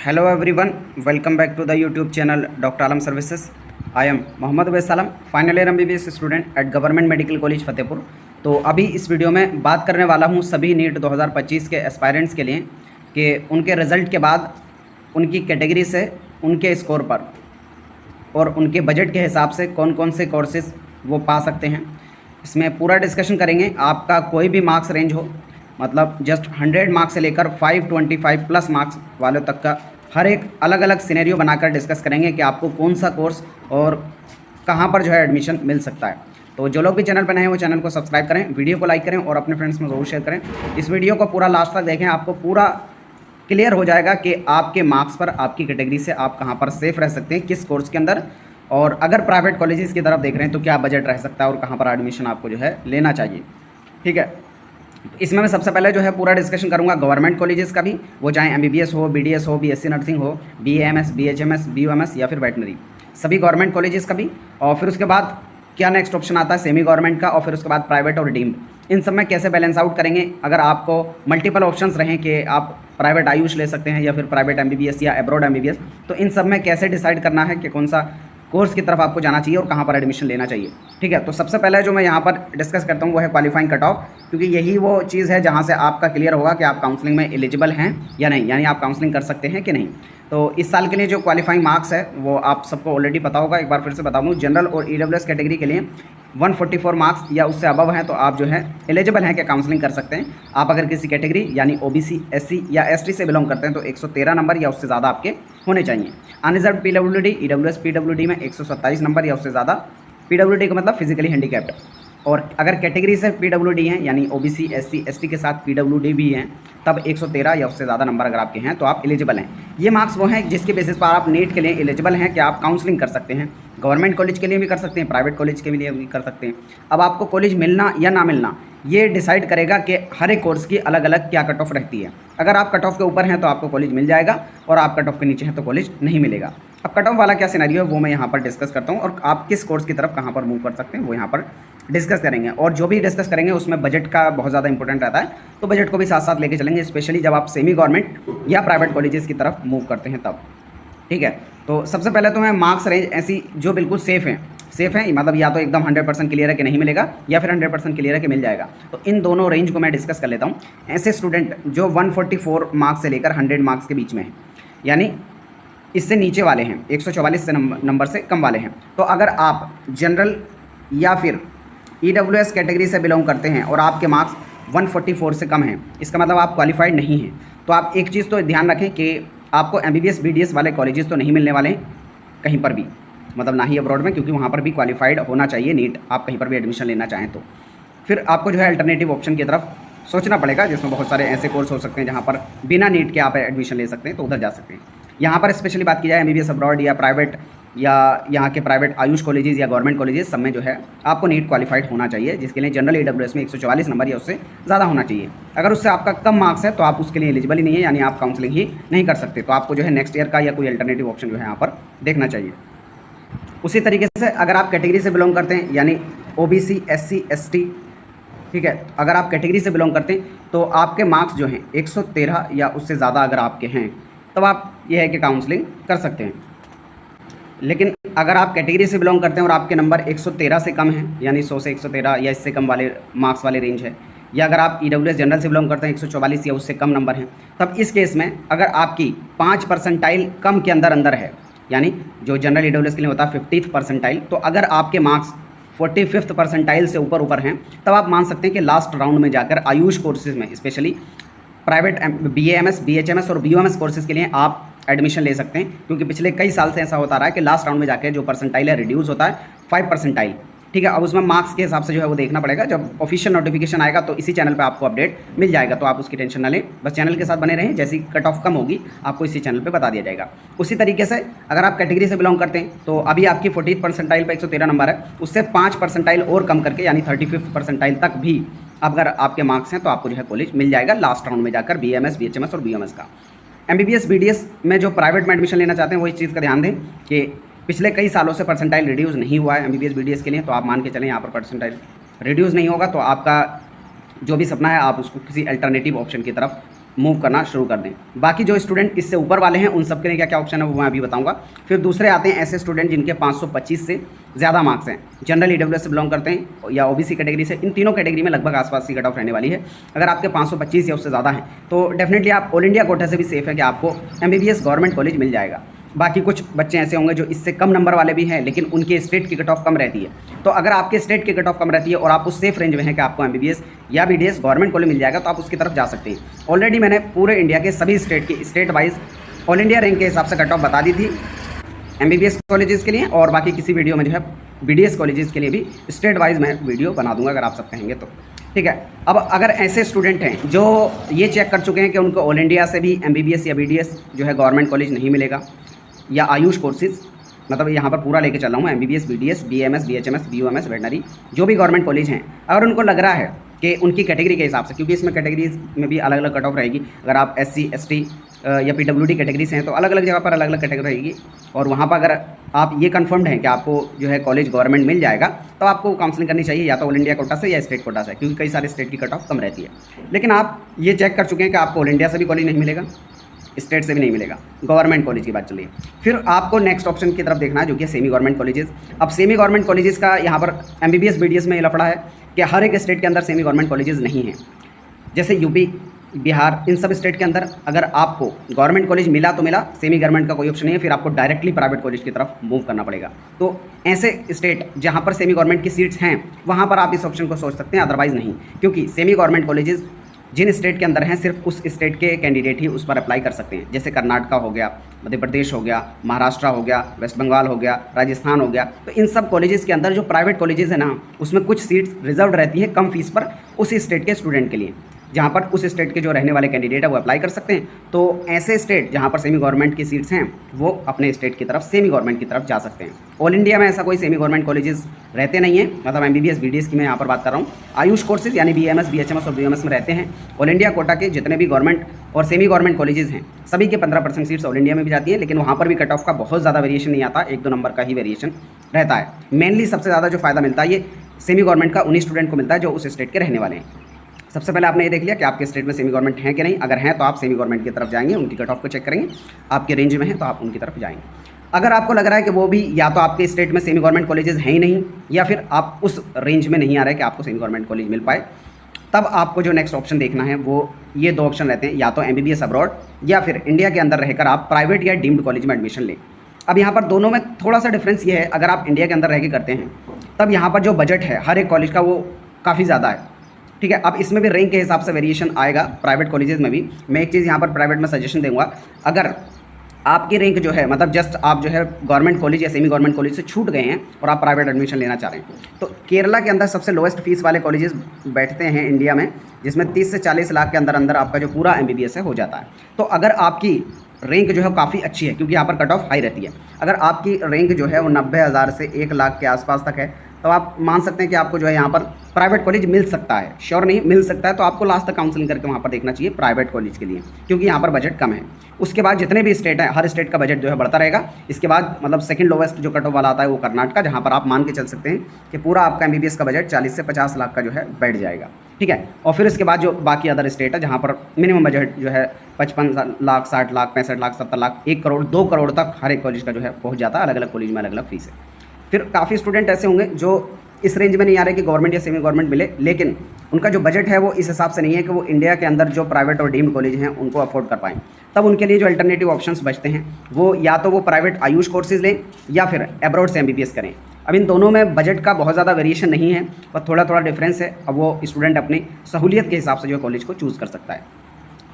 Hello everyone, welcome back to the YouTube channel Dr. Alam Services. I am Mohammad Uwais Alam, final year MBBS student at government medical college Fatehpur. तो अभी इस video में बात करने वाला हूं सभी नीट 2025 के एस्पायरेंट्स के लिए कि उनके रिज़ल्ट के बाद उनकी कैटेगरी से उनके स्कोर पर और उनके बजट के हिसाब से कौन कौन से कोर्सेज वो पा सकते हैं। इसमें पूरा डिस्कशन करेंगे। आपका कोई भी मार्क्स रेंज हो, मतलब जस्ट 100 मार्क्स से लेकर 525 प्लस मार्क्स वालों तक का हर एक अलग अलग सिनेरियो बनाकर डिस्कस करेंगे कि आपको कौन सा कोर्स और कहाँ पर जो है एडमिशन मिल सकता है। तो जो लोग भी चैनल पर नए हैं वो चैनल को सब्सक्राइब करें, वीडियो को लाइक करें और अपने फ्रेंड्स में ज़रूर शेयर करें। इस वीडियो को पूरा लास्ट तक देखें, आपको पूरा क्लियर हो जाएगा कि आपके मार्क्स पर आपकी कैटेगरी से आप कहाँ पर सेफ रह सकते हैं, किस कोर्स के अंदर, और अगर प्राइवेट कॉलेजेस की तरफ देख रहे हैं तो क्या बजट रह सकता है और कहाँ पर एडमिशन आपको जो है लेना चाहिए। ठीक है, इसमें मैं सबसे पहले जो है पूरा डिस्कशन करूंगा गवर्नमेंट कॉलेजेस का भी, वो चाहे MBBS हो, BDS हो, BSc नर्सिंग हो, BAMS, BHMS, BUMS या फिर वेटनरी, सभी गवर्नमेंट कॉलेजेस का भी। और फिर उसके बाद क्या नेक्स्ट ऑप्शन आता है सेमी गवर्नमेंट का, और फिर उसके बाद प्राइवेट और डीम्ड, इन सब में कैसे बैलेंस आउट करेंगे। अगर आपको मल्टीपल ऑप्शंस रहें कि आप प्राइवेट आयुष ले सकते हैं या फिर प्राइवेट MBBS या एब्रॉड MBBS, तो इन सब में कैसे डिसाइड करना है कि कौन सा कोर्स की तरफ आपको जाना चाहिए और कहाँ पर एडमिशन लेना चाहिए। ठीक है, तो सबसे पहले जो मैं यहाँ पर डिस्कस करता हूँ वो है क्वालिफाइंग कट ऑफ, क्योंकि यही वो चीज़ है जहाँ से आपका क्लियर होगा कि आप काउंसलिंग में एलिजिबल हैं या नहीं, यानी आप काउंसलिंग कर सकते हैं कि नहीं। तो इस साल के लिए जो क्वालिफाइंग मार्क्स है वो आप सबको ऑलरेडी पता होगा, एक बार फिर से बता दूँ। जनरल और EWS कैटेगरी के लिए 144 मार्क्स या उससे अबव हैं तो आप जो है एलिजिबल हैं कि काउंसलिंग कर सकते हैं। आप अगर किसी कैटेगरी यानी OBC, SC या ST से बिलोंग करते हैं तो 113 नंबर या उससे ज़्यादा आपके होने चाहिए। अनरिजर्व PWD, EWS PWD में 127 नंबर या उससे ज़्यादा, PWD का मतलब फिजिकली हैंडीकैप्ड। और अगर कैटेगरी से PWD हैं यानी OBC, SC, ST के साथ PWD भी हैं तब 113 या उससे ज़्यादा नंबर अगर आपके हैं तो आप एलिजिबल हैं। ये मार्क्स वो हैं जिसके बेसिस पर आप नीट के लिए एलिजिबल हैं कि आप काउंसलिंग कर सकते हैं। गवर्नमेंट कॉलेज के लिए भी कर सकते हैं, प्राइवेट कॉलेज के लिए भी कर सकते हैं। अब आपको कॉलेज मिलना या ना मिलना ये डिसाइड करेगा कि हर एक कोर्स की अलग अलग क्या कट ऑफ रहती है। अगर आप कट ऑफ के ऊपर हैं तो आपको कॉलेज मिल जाएगा और आप कट ऑफ के नीचे हैं तो कॉलेज नहीं मिलेगा। अब कट ऑफ वाला क्या सिनेरियो है वो मैं यहाँ पर डिस्कस करता हूँ, और आप किस कोर्स की तरफ कहाँ पर मूव कर सकते हैं वो यहाँ पर डिस्कस करेंगे। और जो भी डिस्कस करेंगे उसमें बजट का बहुत ज़्यादा इंपॉर्टेंट रहता है, तो बजट को भी साथ साथ लेके चलेंगे, स्पेशली जब आप सेमी गवर्नमेंट या प्राइवेट कॉलेजेस की तरफ मूव करते हैं तब। ठीक है, तो सबसे पहले तो मैं मार्क्स रेंज ऐसी जो बिल्कुल सेफ़ हैं, मतलब या तो एकदम 100% क्लियर है कि नहीं मिलेगा या फिर 100% क्लियर है कि मिल जाएगा, तो इन दोनों रेंज को मैं डिस्कस कर लेता हूँ। ऐसे स्टूडेंट जो 144 मार्क्स से लेकर 100 मार्क्स के बीच में हैं, यानी इससे नीचे वाले हैं, 144 से नंबर से कम वाले हैं, तो अगर आप जनरल या फिर EWS कैटेगरी से बिलोंग करते हैं और आपके मार्क्स 144 से कम हैं, इसका मतलब आप क्वालिफाइड नहीं हैं। तो आप एक चीज़ तो ध्यान रखें कि आपको MBBS BDS वाले कॉलेजेस तो नहीं मिलने वाले हैं कहीं पर भी, मतलब ना ही अब्रॉड में, क्योंकि वहाँ पर भी क्वालिफाइड होना चाहिए नीट, आप कहीं पर भी एडमिशन लेना चाहें तो। फिर आपको जो है अल्टरनेटिव ऑप्शन की तरफ सोचना पड़ेगा, जिसमें बहुत सारे ऐसे कोर्स हो सकते हैं जहाँ पर बिना नीट के आप एडमिशन ले सकते हैं, तो उधर जा सकते हैं। यहाँ पर स्पेशली बात की जाए MBBS अब्रॉड या प्राइवेट या यहाँ के प्राइवेट आयुष कॉलेजेस या गवर्नमेंट कॉलेजेस, सब में जो है आपको नीट क्वालिफाइड होना चाहिए, जिसके लिए जनरल EWS में 144 नंबर या उससे ज़्यादा होना चाहिए। अगर उससे आपका कम मार्क्स है तो आप उसके लिए एलिजिबल ही नहीं है, यानी आप काउंसलिंग ही नहीं कर सकते। तो आपको जो है नेक्स्ट ईयर का या कोई अल्टरनेटिव ऑप्शन जो है यहाँ पर देखना चाहिए। उसी तरीके से अगर आप कैटेगरी से बिलोंग करते हैं यानी OBC, SC, ST, ठीक है, अगर आप कैटेगरी से बिलोंग करते हैं तो आपके मार्क्स जो हैं 113 या उससे ज़्यादा अगर आपके हैं तब आप ये है कि काउंसलिंग कर सकते हैं। लेकिन अगर आप कैटेगरी से बिलोंग करते हैं और आपके नंबर 113 से कम हैं, यानी 100 से 113 या इससे कम वाले मार्क्स वाले रेंज है, या अगर आप EWS जनरल से बिलोंग करते हैं 144 या उससे कम नंबर हैं, तब इस केस में अगर आपकी 5 परसेंटाइल कम के अंदर है, यानी जो जनरल EWS के लिए होता है 50th परसेंटाइल, तो अगर आपके मार्क्स 45th परसेंटाइल से ऊपर हैं तब आप मान सकते हैं कि लास्ट राउंड में जाकर आयुष कोर्सेज में, स्पेशली प्राइवेट BAMS, BHMS और BUMS कोर्सेज के लिए आप एडमिशन ले सकते हैं, क्योंकि पिछले कई साल से ऐसा होता रहा है कि लास्ट राउंड में जाके जो परसेंटाइल है रिड्यूस होता है 5 परसेंटाइल। ठीक है, अब उसमें मार्क्स के हिसाब से जो है वो देखना पड़ेगा, जब ऑफिशियल नोटिफिकेशन आएगा तो इसी चैनल पे आपको अपडेट मिल जाएगा, तो आप उसकी टेंशन ना लें, बस चैनल के साथ बने रहें, जैसी कट ऑफ कम होगी आपको इसी चैनल पे बता दिया जाएगा। उसी तरीके से अगर आप कैटेगरी से बिलोंग करते हैं तो अभी आपकी 40th परसेंटाइल पर 113 नंबर है, उससे 5 परसेंटाइल और कम करके यानी 35th परसेंटाइल तक भी अगर आपके मार्क्स हैं तो आपको जो है कॉलेज मिल जाएगा लास्ट राउंड में जाकर, BAMS, BHMS और BUMS का। MBBS BDS में जो प्राइवेट में एडमिशन लेना चाहते हैं वो इस चीज़ का ध्यान दें कि पिछले कई सालों से परसेंटाइल रिड्यूस नहीं हुआ है MBBS BDS के लिए, तो आप मान के चलें यहाँ पर परसेंटाइल रिड्यूस नहीं होगा तो आपका जो भी सपना है आप उसको किसी अल्टरनेटिव ऑप्शन की तरफ मूव करना शुरू कर दें। बाकी जो स्टूडेंट इससे ऊपर वाले हैं उन सब के लिए क्या क्या ऑप्शन है वो मैं अभी बताऊंगा। फिर दूसरे आते हैं ऐसे स्टूडेंट जिनके 525 से ज़्यादा मार्क्स हैं, जनरल ईडब्ल्यूएस से बिलोंग करते हैं या ओबीसी कैटेगरी से। इन तीनों कैटेगरी में लगभग आसपास की कट ऑफ रहने वाली है। अगर आपके 525 या उससे ज़्यादा हैं तो डेफिनेटली आप ऑल इंडिया कोटा से भी सेफ है कि आपको MBBS गवर्नमेंट कॉलेज मिल जाएगा। बाकी कुछ बच्चे ऐसे होंगे जो इससे कम नंबर वाले भी हैं लेकिन उनके स्टेट की कट ऑफ कम रहती है। तो अगर आपके स्टेट की कट ऑफ कम रहती है और आप उस सेफ रेंज में हैं कि आपको MBBS या BDS गवर्नमेंट कॉलेज मिल जाएगा तो आप उसकी तरफ जा सकते हैं। ऑलरेडी मैंने पूरे इंडिया के सभी स्टेट की state wise all India rank के हिसाब से कट ऑफ बता दी थी MBBS कॉलेजेस के लिए, और बाकी किसी वीडियो में जो है BDS कॉलेजेस के लिए भी स्टेट वाइज मैं वीडियो बना दूंगा अगर आप सब कहेंगे तो। ठीक है, अब अगर ऐसे स्टूडेंट हैं जो ये चेक कर चुके हैं कि उनको ऑल इंडिया से भी MBBS या BDS जो है गवर्नमेंट कॉलेज नहीं मिलेगा, या आयुष कोर्सेज, मतलब यहाँ पर पूरा लेके चल रहा हूँ MBBS BDS BAMS BHMS BOMS veterinary जो भी गवर्नमेंट कॉलेज हैं, अगर उनको लग रहा है कि उनकी कैटेगरी के हिसाब से, क्योंकि इसमें कैटेगरीज में भी अलग अलग कट ऑफ रहेगी, अगर आप SC ST या PWD कैटेगरी से हैं तो अलग अलग जगह पर अलग अलग कैटेगरी रहेगी, और वहाँ पर अगर आप ये कन्फर्म्ड हैं कि आपको जो है कॉलेज गवर्नमेंट मिल जाएगा तो आपको काउंसलिंग करनी चाहिए या तो ऑल इंडिया कोटा से या स्टेट कोटा से, क्योंकि कई सारे स्टेट की कट ऑफ कम रहती है। लेकिन आप ये चेक कर चुके हैं कि आपको ऑल इंडिया से भी कॉलेज नहीं मिलेगा, स्टेट से भी नहीं मिलेगा, गवर्नमेंट कॉलेज की बात चल रही है। फिर आपको नेक्स्ट ऑप्शन की तरफ देखना है जो कि सेमी गवर्नमेंट कॉलेजेस। अब सेमी गवर्नमेंट कॉलेजेस का यहाँ पर MBBS BDS में ये लफड़ा है कि हर एक स्टेट के अंदर सेमी गवर्नमेंट कॉलेजेस नहीं हैं। जैसे यूपी बिहार इन सब स्टेट के अंदर अगर आपको गवर्नमेंट कॉलेज मिला तो मिला, सेमी गवर्नमेंट का कोई ऑप्शन नहीं है, फिर आपको डायरेक्टली प्राइवेट कॉलेज की तरफ मूव करना पड़ेगा। तो ऐसे स्टेट जहाँ पर सेमी गवर्नमेंट की सीट्स हैं वहाँ पर आप इस ऑप्शन को सोच सकते हैं, अदरवाइज़ नहीं, क्योंकि सेमी गवर्नमेंट कॉलेजेस जिन स्टेट के अंदर हैं सिर्फ उस स्टेट के कैंडिडेट ही उस पर अप्लाई कर सकते हैं। जैसे कर्नाटका हो गया, मध्य प्रदेश हो गया, महाराष्ट्र हो गया, वेस्ट बंगाल हो गया, राजस्थान हो गया। तो इन सब कॉलेजेस के अंदर जो प्राइवेट कॉलेजेस हैं ना, उसमें कुछ सीट्स रिजर्व रहती है कम फीस पर उस स्टेट के स्टूडेंट के लिए, जहाँ पर उस स्टेट के जो रहने वाले कैंडिडेट है वो अप्लाई कर सकते हैं। तो ऐसे स्टेट जहाँ पर सेमी गवर्नमेंट की सीट्स हैं वो अपने स्टेट की तरफ सेमी गवर्नमेंट की तरफ जा सकते हैं। ऑल इंडिया में ऐसा कोई सेमी गवर्नमेंट कॉलेजेस रहते नहीं हैं, मतलब MBBS BDS की मैं यहाँ पर बात कर रहा हूँ। आयुष कोर्सेज यानी BAMS BHMS और BOMS में रहते हैं। ऑल इंडिया कोटा के जितने भी गवर्नमेंट और सेमी गवर्नमेंट कॉलेजेस हैं सभी के 15% सीट्स ऑल इंडिया में भी जाती हैं, लेकिन वहाँ पर भी कट ऑफ का बहुत ज़्यादा वेरिएशन नहीं आता, 1-2 नंबर का ही वेरिएशन रहता है। मेनली सबसे ज़्यादा जो फ़ायदा मिलता है ये सेमी गवर्नमेंट का उन्हीं स्टूडेंट को मिलता है जो उस स्टेट के रहने वाले हैं। सबसे पहले आपने ये देख लिया कि आपके स्टेट में सेमी गवर्नमेंट है कि नहीं। अगर हैं तो आप सेमी गवर्नमेंट की तरफ जाएंगे, उनकी कट ऑफ को चेक करेंगे, आपके रेंज में है तो आप उनकी तरफ जाएंगे। अगर आपको लग रहा है कि वो भी या तो आपके स्टेट में सेमी गवर्नमेंट कॉलेजेस हैं ही नहीं, या फिर आप उस रेंज में नहीं आ रहे कि आपको सेमी गवर्नमेंट कॉलेज मिल पाए, तब आपको जो नेक्स्ट ऑप्शन देखना है वो ये 2 ऑप्शन रहते हैं, या तो MBBS अब्रॉड या फिर इंडिया के अंदर रहकर आप प्राइवेट या डीम्ड कॉलेज में एडमिशन लें। अब यहाँ पर दोनों में थोड़ा सा डिफरेंस ये है, अगर आप इंडिया के अंदर रह के करते हैं तब यहाँ पर जो बजट है हर एक कॉलेज का वो काफ़ी ज़्यादा है। ठीक है, अब इसमें भी रैंक के हिसाब से वेरिएशन आएगा प्राइवेट कॉलेजेस में भी। मैं एक चीज़ यहाँ पर प्राइवेट में सजेशन दूंगा, अगर आपकी रैंक जो है मतलब जस्ट आप जो है गवर्नमेंट कॉलेज या सेमी गवर्नमेंट कॉलेज से छूट गए हैं और आप प्राइवेट एडमिशन लेना चाह रहे हैं, तो केरला के अंदर सबसे लोएस्ट फीस वाले कॉलेजेस बैठते हैं इंडिया में, जिसमें 30 से 40 लाख के अंदर अंदर आपका जो पूरा MBBS है हो जाता है। तो अगर आपकी रैंक जो है काफ़ी अच्छी है, क्योंकि यहाँ पर कट ऑफ हाई रहती है, अगर आपकी रैंक जो है वो 90,000 से 1 लाख के आसपास तक है तो आप मान सकते हैं कि आपको जो है यहाँ पर प्राइवेट कॉलेज मिल सकता है। श्योर नहीं, मिल सकता है, तो आपको लास्ट तक काउंसलिंग करके वहाँ पर देखना चाहिए प्राइवेट कॉलेज के लिए, क्योंकि यहाँ पर बजट कम है। उसके बाद जितने भी स्टेट हैं हर स्टेट का बजट जो है बढ़ता रहेगा। इसके बाद मतलब सेकंड लोवेस्ट जो कट ऑफ वाला आता है वो कर्नाटका, जहाँ पर आप मान के चल सकते हैं कि पूरा आपका MBBS का बजट 40 से 50 लाख का जो है बैठ जाएगा। ठीक है, और फिर इसके बाद जो बाकी अदर स्टेट है जहाँ पर मिनिमम बजट जो है 55 लाख 60 लाख 65 लाख 70 लाख 1 करोड़ 2 करोड़ तक हर एक कॉलेज का जो है पहुँच जाता है। अलग अलग कॉलेज में अलग अलग फीस है। फिर काफ़ी स्टूडेंट ऐसे होंगे जो इस रेंज में नहीं आ रहे कि गवर्नमेंट या सेमी गवर्नमेंट मिले, लेकिन उनका जो बजट है वो इस हिसाब से नहीं है कि वो इंडिया के अंदर जो प्राइवेट और डीम्ड कॉलेज हैं उनको अफोर्ड कर पाएँ। तब उनके लिए जो अल्टरनेटिव ऑप्शंस बचते हैं वो या तो वो प्राइवेट आयुष कोर्सेज लें या फिर एब्रॉड से MBBS करें। अब इन दोनों में बजट का बहुत ज़्यादा वेरिएशन नहीं है, पर थोड़ा थोड़ा डिफरेंस है। अब वो स्टूडेंट अपनी सहूलियत के हिसाब से जो कॉलेज को चूज़ कर सकता है।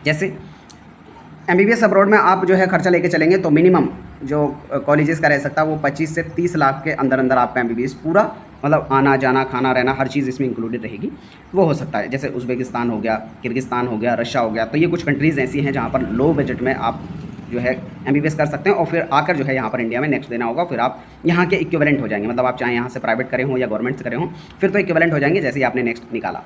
जैसे MBBS अब्रॉड में आप जो है खर्चा लेके चलेंगे तो मिनिमम जो कॉलेजेस का रह सकता है वो 25 से 30 लाख के अंदर अंदर आपका MBBS पूरा मतलब आना जाना खाना रहना हर चीज़ इसमें इंक्लूडेड रहेगी, वो हो सकता है। जैसे उज़्बेकिस्तान हो गया, किर्गिस्तान हो गया, रशिया हो गया, तो ये कुछ कंट्रीज़ ऐसी हैं जहाँ पर लो बजट में आप जो है MBBS कर सकते हैं और फिर आकर जो है यहाँ पर इंडिया में नेक्स्ट देना होगा। फिर आप यहाँ के इक्विवेलेंट हो जाएंगे, मतलब आप चाहे यहाँ से प्राइवेट करें हो या गवर्नमेंट से करें हो, फिर तो इक्विवेलेंट हो जाएंगे जैसे ही आपने नेक्स्ट निकाला।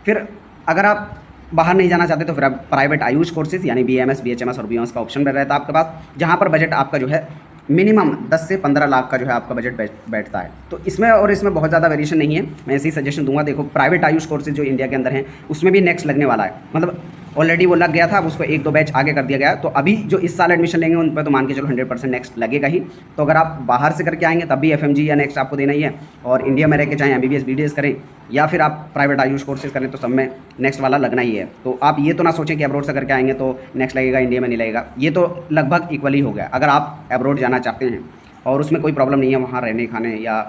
फिर अगर आप बाहर नहीं जाना चाहते तो फिर आप प्राइवेट आयुष कोर्सेज यानी BAMS BHMS और BOMS का ऑप्शन रहता है आपके पास, जहाँ पर बजट आपका जो है मिनिमम 10 से 15 लाख का जो है आपका बजट बैठता है। तो इसमें और इसमें बहुत ज़्यादा वेरिएशन नहीं है। मैं ऐसे ही सजेशन दूंगा। देखो प्राइवेट आयुष कोर्सेज जो इंडिया के अंदर हैं उसमें भी नेक्स्ट लगने वाला है, मतलब ऑलरेडी वो लग गया था, अब उसको 1-2 बैच आगे कर दिया गया। तो अभी जो इस साल एडमिशन लेंगे उन पर तो मान के चलो 100% नेक्स्ट लगेगा ही। तो अगर आप बाहर से करके आएंगे तब भी FMG या नेक्स्ट आपको देना ही है, और इंडिया में रह के चाहे MBBS BDS करें या फिर आप प्राइवेट आयुष कोर्सेज करें तो सब में नेक्स्ट वाला लगना ही है। तो आप ये तो ना सोचें कि अब्रोड से करके आएंगे तो नेक्स्ट लगेगा, इंडिया में नहीं लगेगा। ये तो लगभग इक्वली हो गया। अगर आप अब्रोड जाना चाहते हैं और उसमें कोई प्रॉब्लम नहीं है वहाँ रहने खाने या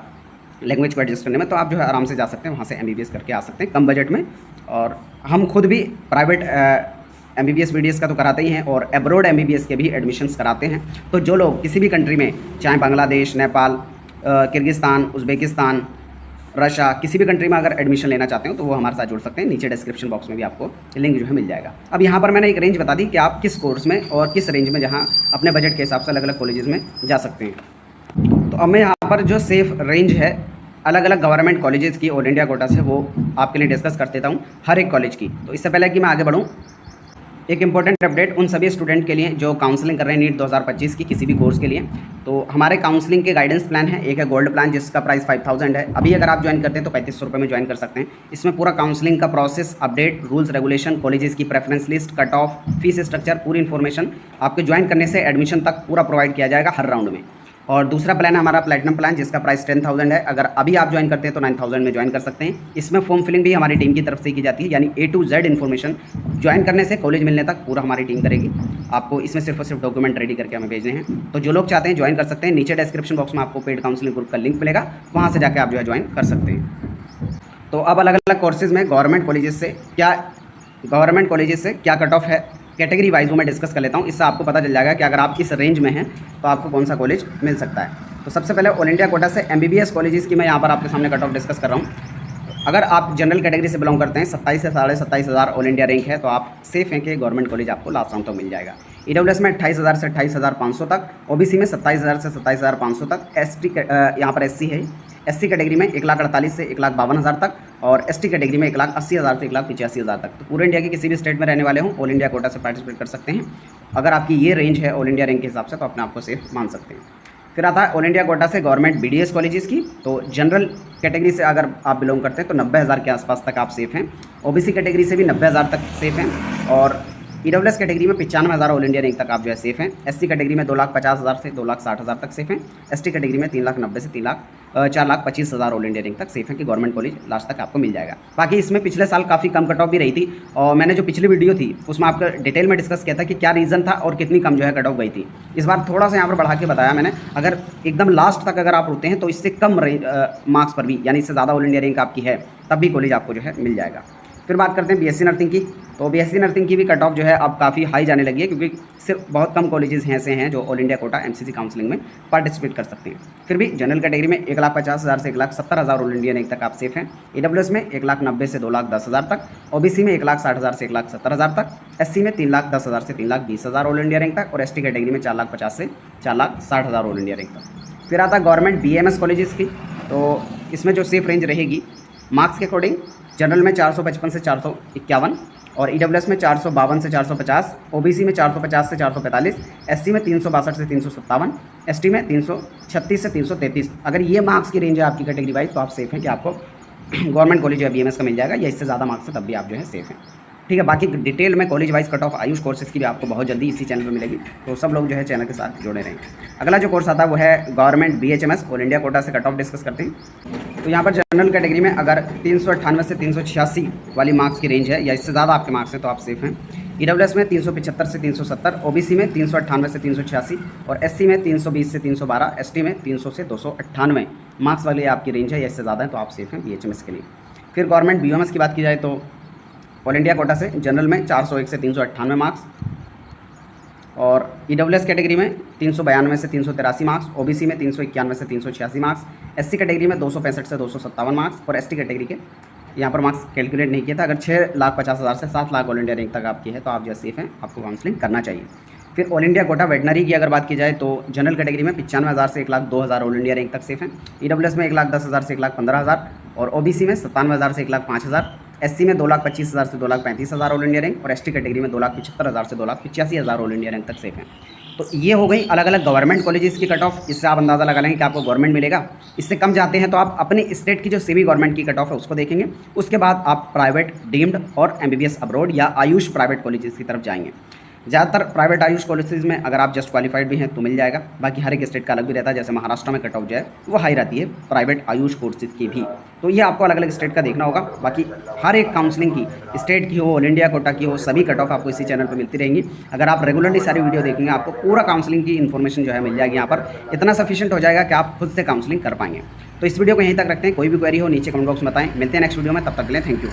लैंग्वेज को एडजस्ट करने में, तो आप जो है आराम से जा सकते हैं, वहाँ से MBBS करके आ सकते हैं कम बजट में। और हम खुद भी प्राइवेट MBBS BDS का तो कराते ही हैं और अब्रोड MBBS के भी एडमिशन्स कराते हैं। तो जो लोग किसी भी कंट्री में, चाहे Bangladesh, Nepal, Kyrgyzstan, Uzbekistan, Russia, किसी भी कंट्री में अगर एडमिशन लेना चाहते हो तो वो हमारे साथ जुड़ सकते हैं। नीचे डिस्क्रिप्शन बॉक्स में भी आपको लिंक जो है मिल जाएगा। अब यहाँ पर मैंने एक रेंज बता दी कि आप किस कोर्स में और किस रेंज में जहाँ अपने बजट के हिसाब से अलग अलग कॉलेजेस में जा सकते हैं। तो अब मैं यहाँ पर जो सेफ रेंज है अलग अलग गवर्नमेंट कॉलेजेस की ऑल इंडिया कोटा से, वो आपके लिए डिस्कस कर देता हूँ हर एक कॉलेज की। तो इससे पहले कि मैं आगे बढ़ूँ, एक इंपॉर्टेंट अपडेट उन सभी स्टूडेंट के लिए जो काउंसलिंग कर रहे हैं नीट 2025 की किसी भी कोर्स के लिए। तो हमारे काउंसलिंग के गाइडेंस प्लान है। एक है गोल्ड प्लान जिसका प्राइस 5000 है। अभी अगर आप ज्वाइन करते हैं तो 3500 रुपये में ज्वाइन कर सकते हैं। इसमें पूरा काउंसलिंग का process, update, rules regulation, colleges की preference list, cut off, fees structure, पूरी इन्फॉर्मेशन आपके ज्वाइन करने से एडमिशन तक पूरा प्रोवाइड किया जाएगा हर राउंड में। और दूसरा प्लान है हमारा प्लैटिनम प्लान जिसका प्राइस 10000 है। अगर अभी आप ज्वाइन करते हैं तो 9000 में ज्वाइन कर सकते हैं। इसमें फॉर्म फिलिंग भी हमारी टीम की तरफ से की जाती है, यानी A to Z information join करने से कॉलेज मिलने तक पूरा हमारी टीम करेगी। आपको इसमें सिर्फ और सिर्फ डॉक्यूमेंट रेडी करके हमें भेजने हैं। तो जो लोग चाहते हैं ज्वाइन कर सकते हैं। नीचे डिस्क्रिप्शन बॉक्स में आपको पेड काउंसलिंग ग्रुप का लिंक मिलेगा, वहाँ से जाकर आप जो है ज्वाइन कर सकते हैं। तो अब अलग अलग कोर्सेज़ में गवर्नमेंट कॉलेजेस से क्या कट ऑफ है, कैटेगरी वाइज वो मैं डिस्कस कर लेता हूँ। इससे आपको पता चल जाएगा कि अगर आप इस रेंज में हैं तो आपको कौन सा कॉलेज मिल सकता है। तो सबसे पहले ऑल इंडिया कोटा से MBBS कॉलेजेस की मैं यहाँ पर आपके सामने कट ऑफ डिस्कस कर रहा हूँ। अगर आप जनरल कैटेगरी से बिलोंग करते हैं, 27 से 27,500 ऑल इंडिया रैंक है, तो आप सेफ हैं कि गवर्नमेंट कॉलेज आपको लास्ट राउंड तक मिल जाएगा। EWS में 28,000 से 28,500 तक, OBC में 27,000 से 27,500 तक, ST यहाँ पर SC है, SC कैटेगरी में 1,48,000 से 1,52,000 तक, और ST कैटेगरी में 1,80,000 से 1,85,000 तक। तो पूरे इंडिया के किसी भी स्टेट में रहने वाले हों ऑल इंडिया कोटा से पार्टिसिपेट कर सकते हैं। अगर आपकी ये रेंज है ऑल इंडिया रैंक के हिसाब से तो अपने आप को सेफ मान सकते हैं। फिर आता है ऑल इंडिया कोटा से गवर्नमेंट BDS कॉलेजेस की। तो जनरल कैटेगरी से अगर आप बिलोंग करते हैं तो 90,000 के आसपास तक आप सेफ हैं। OBC कैटेगरी से भी 90,000 तक सेफ हैं, और EWS कैटेगरी में 95,000 ऑल इंडिया रैंक तक आप जो है सेफ हैं। SC कैटेगरी में 2,50,000 से 2,60,000 तक सेफ हैं। ST कैटेगरी में 3,90,000 से 4,25,000 ऑल इंडिया रैंक तक सेफ है कि गवर्नमेंट कॉलेज लास्ट तक आपको मिल जाएगा। बाकी इसमें पिछले साल काफ़ी कम कट ऑफ भी रही थी, और मैंने जो पिछली वीडियो थी उसमें आपका डिटेल में डिस्कस किया था कि क्या रीज़न था और कितनी कम जो है कट ऑफ गई थी। इस बार थोड़ा सा यहाँ पर बढ़ा के बताया मैंने। अगर एकदम लास्ट तक अगर आप रुकते हैं तो इससे कम मार्क्स पर भी, यानी इससे ज़्यादा ऑल इंडिया रैंक आपकी है, तब भी कॉलेज आपको जो है मिल जाएगा। फिर बात करते हैं BSc नर्सिंग की। तो BSc नर्सिंग की भी कट ऑफ जो है अब काफ़ी हाई जाने लगी है, क्योंकि सिर्फ बहुत कम कॉलेजेस ऐसे हैं जो all India quota MCC counselling में पार्टिसिपेट कर सकते हैं। फिर भी जनरल कैटेगरी में 1,50,000 से 1,70,000 ऑल इंडिया रैंक तक आप सेफ हैं। EWS में 1,90,000 से 2,10,000 तक, OBC में 1,60,000 से 1,70,000 तक, SC में 3,10,000 से 3,20,000 ऑल इंडिया रैंक तक, और ST कैटेगरी में 4,50,000 से 4,60,000 ऑल इंडिया रैंक तक। फिर आता है गवर्नमेंट BAMS कॉलेजेस की। तो इसमें जो सेफ रेंज रहेगी मार्क्स के अकॉर्डिंग, जनरल में 455 से 451, और EWS में 452 से 450, OBC में 450 से 445, SC में 362 से 357, ST में 336 से 333। अगर ये मार्क्स की रेंज है आपकी कैटेगरी वाइज तो आप सेफ हैं कि आपको गवर्नमेंट कॉलेज या BMS का मिल जाएगा, या इससे ज़्यादा मार्क्स है तब भी आप जो है सेफ हैं। ठीक है, बाकी डिटेल में college wise cut off Ayush courses की भी आपको बहुत जल्दी इसी चैनल पर मिलेगी, तो सब लोग जो है चैनल के साथ जुड़े रहें। अगला जो कोर्स आता है वो है government BHMS all India quota से कट ऑफ डिस्कस करते हैं। तो यहाँ पर जनरल कैटेगरी में अगर 398 से 386 वाली मार्क्स की रेंज है या इससे ज़्यादा आपके मार्क्स हैं तो आप सेफ हैं। EWS में 375 से 370, OBC में 398 से 386, और SC में 320 से 312, ST में 300 से 298 मार्क्स वाली आपकी रेंज है या इससे ज़्यादा है तो आप सेफ हैं BHMS के लिए। फिर गवर्नमेंट BOMS की बात की जाए तो ऑल इंडिया कोटा से जनरल में 401 से 398 मार्क्स, और EWS कैटेगरी में 392 से 383 मार्क्स, OBC में 391 से 386 मार्क्स, SC कैटेगरी में 265 से 257 मार्क्स, और ST कैटेगरी के यहाँ पर मार्क्स कैलकुलेट नहीं किया था। अगर 6,50,000 से 7 लाख ऑल इंडिया रैंक तक आपकी है तो आप जो सेफ हैं, आपको काउंसलिंग करना चाहिए। फिर ऑल इंडिया कोटा वेटनरी की अगर बात की जाए तो जनरल कैटेगरी में 95,000 से 1,02,000 ऑल इंडिया रैंक तक सेफ हैं। EWS में 1,10,000 से 1,15,000, और OBC में 97,000 से 1,05,000, SC में 2,25,000 से 2,35,000 ऑल इंडिया रैंक और ST कैटेगरी में 2,75,000 से 2,85,000 ऑल इंडिया रैंक तक सेफ हैं। तो ये हो गई अलग अलग गवर्नमेंट कॉलेजेस की कट ऑफ। इससे आप अंदाज़ा लगा लेंगे कि आपको गवर्नमेंट मिलेगा। इससे कम जाते हैं तो आप अपने स्टेट की जो सेमी गवर्नमेंट की कट ऑफ है उसको देखेंगे। उसके बाद आप प्राइवेट डीम्ड और MBBS अब्रॉड या आयुष प्राइवेट कॉलेजेस की तरफ जाएंगे। ज़्यादातर प्राइवेट आयुष कॉलेजेस में अगर आप जस्ट क्वालिफाइड भी हैं तो मिल जाएगा। बाकी हर एक स्टेट का अलग भी रहता है, जैसे महाराष्ट्र में कट ऑफ जो है वो हाई रहती है प्राइवेट आयुष कोर्सेज की भी। तो ये आपको अलग अलग स्टेट का देखना होगा। बाकी हर एक काउंसलिंग की, स्टेट की हो, ऑल इंडिया कोटा की हो, सभी कट ऑफ आपको इसी चैनल पर मिलती रहेंगी। अगर आप रेगुलरली सारी वीडियो देखेंगे आपको पूरा काउंसलिंग की इन्फॉर्मेशन जो है मिल जाएगी। यहाँ पर इतना सफिशिएंट हो जाएगा कि आप खुद से काउंसलिंग कर पाएंगे। तो इस वीडियो को यहीं तक रखते हैं। कोई भी क्वेरी हो नीचे कमेंट बॉक्स में बताएं। मिलते हैं नेक्स्ट वीडियो में, तब तक के लिए थैंक यू।